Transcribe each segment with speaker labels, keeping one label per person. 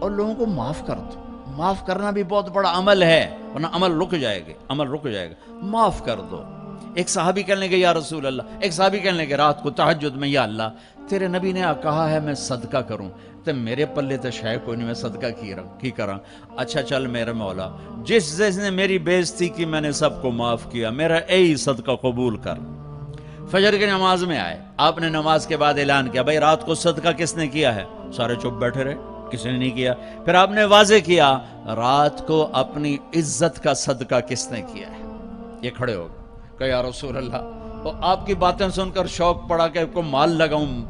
Speaker 1: اور لوگوں کو معاف کر دو. معاف کرنا بھی بہت بڑا عمل ہے، ورنہ عمل رک جائے گا. معاف کر دو. ایک صحابی کہنے لگے یا رسول اللہ، ایک صحابی کہنے لگے رات کو تہجد میں، یا اللہ تیرے نبی نے کہا ہے میں صدقہ کروں، تو میرے پلے تو شے کوئی نہیں، میں صدقہ کی کراں. اچھا چل میرے مولا، جس نے میری بےزتی کی میں نے سب کو معاف کیا، میرا یہی صدقہ قبول کر. فجر کی نماز میں آئے، آپ نے نماز کے بعد اعلان کیا بھائی رات کو صدقہ کس نے کیا ہے؟ سارے چپ بیٹھے رہے، کسی نے نہیں کیا. پھر آپ نے واضح کیا رات کو اپنی عزت کا صدقہ کس نے کیا ہے؟ یہ کھڑے ہو گئے کہ یا رسول اللہ، تو آپ کی باتیں سن کر شوق پڑا کہ کو مال لگاؤں.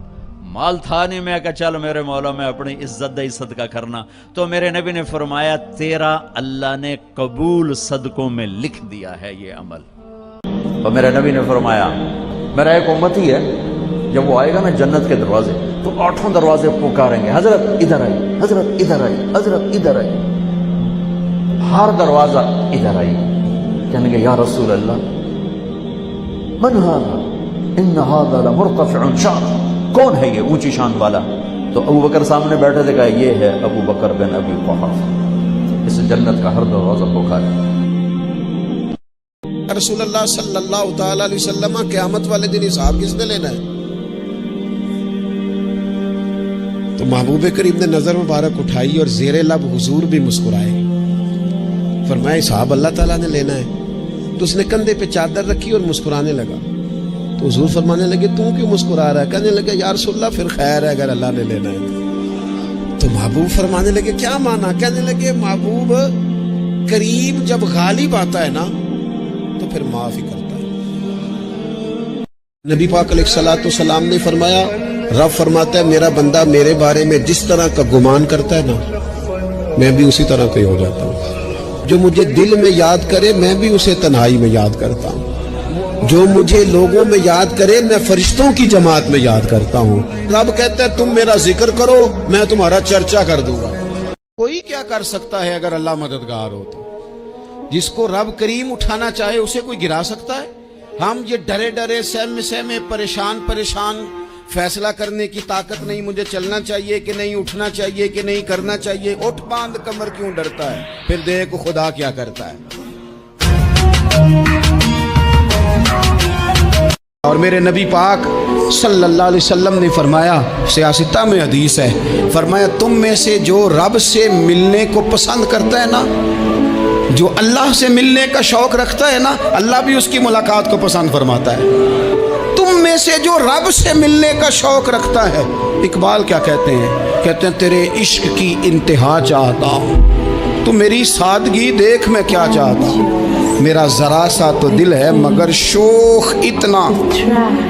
Speaker 1: مال تھا نہیں، میں کہا چل میرے مولا میں اپنی عزت دے صدقہ کرنا. تو میرے نبی نے فرمایا تیرا اللہ نے قبول صدقوں میں لکھ دیا ہے یہ عمل. اور میرے نبی نے فرمایا میرا ایک امتی ہے، جب وہ آئے گا نا جنت کے دروازے تو 8 دروازے پکاریں گے حضرت ادھر آئی، حضرت ادھر آئی، حضرت ادھر آئی. ہر دروازہ ادھر آئی، کہنے گے یا رسول اللہ من هذا ان هذا لمرتفع شان، کون ہے یہ اونچی شان والا؟ تو ابو بکر سامنے بیٹھے تھے، کہا یہ ہے ابو بکر بن ابی قحافہ، اس جنت کا ہر دروازہ پکارے.
Speaker 2: رسول اللہ صلی اللہ تعالی علیہ وسلم قیامت والے دن حساب کس نے لینا ہے؟ تو محبوب کریم نے نظر مبارک اٹھائی اور زیر لب حضور بھی مسکرائے. فرمایا حساب اللہ تعالیٰ نے لینا ہے. تو اس نے کندھے پہ چادر رکھی اور مسکرانے لگا. تو حضور فرمانے لگے تو کیوں مسکرا رہا ہے؟ کہنے لگے یا رسول اللہ پھر خیر ہے اگر اللہ نے لینا ہے. تو محبوب فرمانے لگے کیا مانا؟ کہنے لگے محبوب کریم جب غالب آتا ہے نا تو پھر معاف ہی کرتا ہے. نبی پاک علیہ الصلوۃ والسلام نے فرمایا رب فرماتا ہے میرا بندہ میرے بارے میں جس طرح کا گمان کرتا ہے نا میں بھی اسی طرح کا ہی ہو جاتا ہوں. جو مجھے دل میں یاد کرے میں بھی اسے تنہائی میں یاد کرتا ہوں. جو مجھے لوگوں میں یاد کرے میں فرشتوں کی جماعت میں یاد کرتا ہوں. رب کہتا ہے تم میرا ذکر کرو میں تمہارا چرچا کر دوں گا. کوئی کیا کر سکتا ہے اگر اللہ مددگار ہو تو؟ جس کو رب کریم اٹھانا چاہے اسے کوئی گرا سکتا ہے؟ ہم یہ ڈرے ڈرے سہمے سہمے پریشان فیصلہ کرنے کی طاقت نہیں، مجھے چلنا چاہیے کہ نہیں، اٹھنا چاہیے کہ نہیں، کرنا چاہیے. اٹھ باندھ کمر کیوں ڈرتا ہے؟ پھر دیکھ خدا کیا کرتا ہے. اور میرے نبی پاک صلی اللہ علیہ وسلم نے فرمایا، سیاستہ میں حدیث ہے، فرمایا تم میں سے جو رب سے ملنے کو پسند کرتا ہے نا، جو اللہ سے ملنے کا شوق رکھتا ہے نا، اللہ بھی اس کی ملاقات کو پسند فرماتا ہے. تم میں سے جو رب سے ملنے کا شوق رکھتا ہے، اقبال کیا کہتے ہیں؟ کہتے ہیں تیرے عشق کی انتہا چاہتا ہوں، تو میری سادگی دیکھ میں کیا چاہتا ہوں. میرا ذرا سا تو دل ہے مگر شوق اتنا،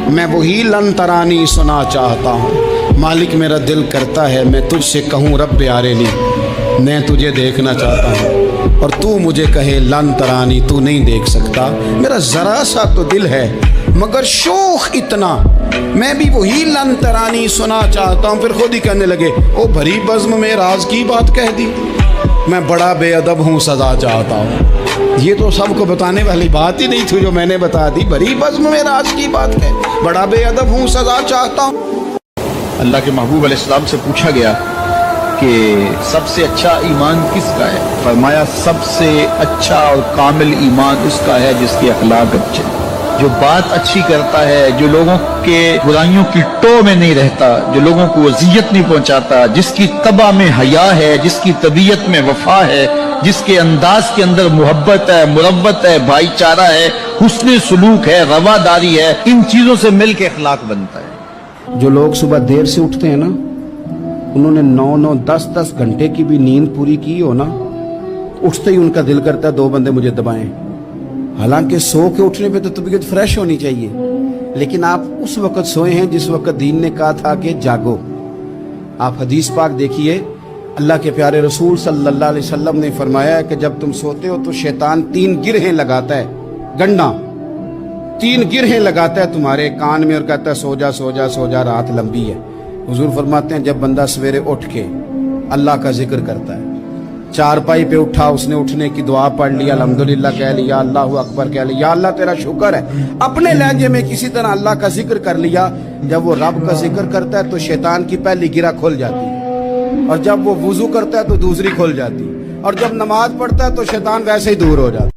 Speaker 2: میں وہی لن ترانی سنا چاہتا ہوں. مالک میرا دل کرتا ہے میں تجھ سے کہوں رب آرینی، میں تجھے دیکھنا چاہتا ہوں، اور تو مجھے کہے لن ترانی، تو نہیں دیکھ سکتا. میرا ذرا سا تو دل ہے مگر شوق اتنا، میں بھی وہی لن ترانی سنا چاہتا ہوں. پھر خود ہی کہنے لگے او بھری بزم میں راز کی بات کہہ دی، میں بڑا بے ادب ہوں سزا چاہتا ہوں. یہ تو سب کو بتانے والی بات ہی نہیں تھی جو میں نے بتا دی. بھری بزم میں راز کی بات کہہ، بڑا بے ادب ہوں سزا چاہتا ہوں.
Speaker 3: اللہ کے محبوب علیہ السلام سے پوچھا گیا کہ سب سے اچھا ایمان کس کا ہے؟ فرمایا سب سے اچھا اور کامل ایمان اس کا ہے جس کے اخلاق اچھے، جو بات اچھی کرتا ہے، جو لوگوں کے برائیوں کی ٹو میں نہیں رہتا، جو لوگوں کو اذیت نہیں پہنچاتا، جس کی طبع میں حیا ہے، جس کی طبیعت میں وفا ہے، جس کے انداز کے اندر محبت ہے، مروت ہے، بھائی چارہ ہے، حسن سلوک ہے، رواداری ہے. ان چیزوں سے مل کے اخلاق بنتا ہے.
Speaker 2: جو لوگ صبح دیر سے اٹھتے ہیں نا، انہوں نے 9 10 گھنٹے کی بھی نیند پوری کی ہو نا، اٹھتے ہی ان کا دل کرتا ہے 2 بندے مجھے دبائیں. حالانکہ سو کے اٹھنے پہ تو طبیعت فریش ہونی چاہیے، لیکن آپ اس وقت سوئے ہیں جس وقت دین نے کہا تھا کہ جاگو. آپ حدیث پاک دیکھیے، اللہ کے پیارے رسول صلی اللہ علیہ وسلم نے فرمایا ہے کہ جب تم سوتے ہو تو شیطان 3 گرہیں لگاتا ہے، گنڈا 3 گرہیں لگاتا ہے تمہارے کان میں اور کہتا ہے سو جا سو جا سو جا، رات لمبی ہے. حضور فرماتے ہیں جب بندہ سویرے اٹھ کے اللہ کا ذکر کرتا ہے، چارپائی پہ اٹھا، اس نے اٹھنے کی دعا پڑھ لیا، الحمدللہ کہہ لیا، اللہ اکبر کہہ لیا، یا اللہ تیرا شکر ہے، اپنے لہجے میں کسی طرح اللہ کا ذکر کر لیا. جب وہ رب کا ذکر کرتا ہے تو شیطان کی پہلی گرہ کھل جاتی ہے
Speaker 4: اور جب وہ وضو کرتا ہے تو دوسری کھل جاتی, اور جب نماز پڑھتا ہے تو شیطان ویسے ہی دور ہو جاتا.